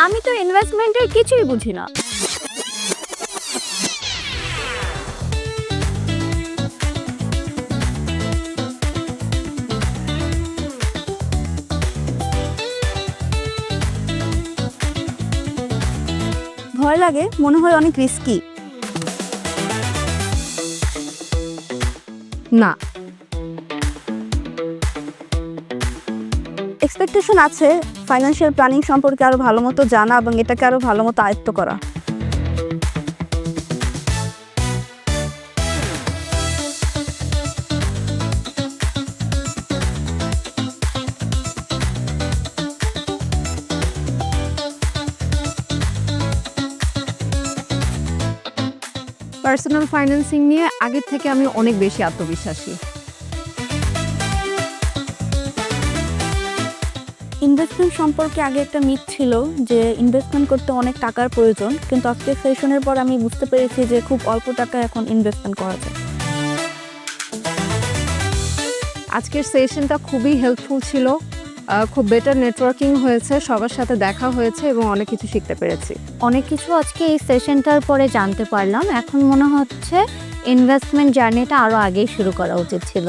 আমি তো ইনভেস্টমেন্টের কিছুই বুঝি না। ভয় লাগে, মনে হয় অনেক রিস্কি। না, এক্সপেকটেশন আছে ফাইন্যান্সিয়াল প্ল্যানিং সম্পর্কে আরো ভালো মতো জানা এবং এটাকে আরো ভালো মতো আয়ত্ত করা। পার্সোনাল ফাইন্যান্সিং নিয়ে আগের থেকে আমি অনেক বেশি আত্মবিশ্বাসী। ইনভেস্টমেন্ট সম্পর্কে আগে একটা মিথ ছিল যে ইনভেস্টমেন্ট করতে অনেক টাকার প্রয়োজন, কিন্তু আজকের সেশনের পর আমি বুঝতে পেরেছি যে খুব অল্প টাকায় এখন ইনভেস্টমেন্ট করা যায়। আজকের সেশনটা খুবই হেল্পফুল ছিল, খুব বেটার নেটওয়ার্কিং হয়েছে, সবার সাথে দেখা হয়েছে এবং অনেক কিছু শিখতে পেরেছি। অনেক কিছু আজকে এই সেশনটার পরে জানতে পারলাম। এখন মনে হচ্ছে ইনভেস্টমেন্ট জার্নিটা আরো আগেই শুরু করা উচিত ছিল।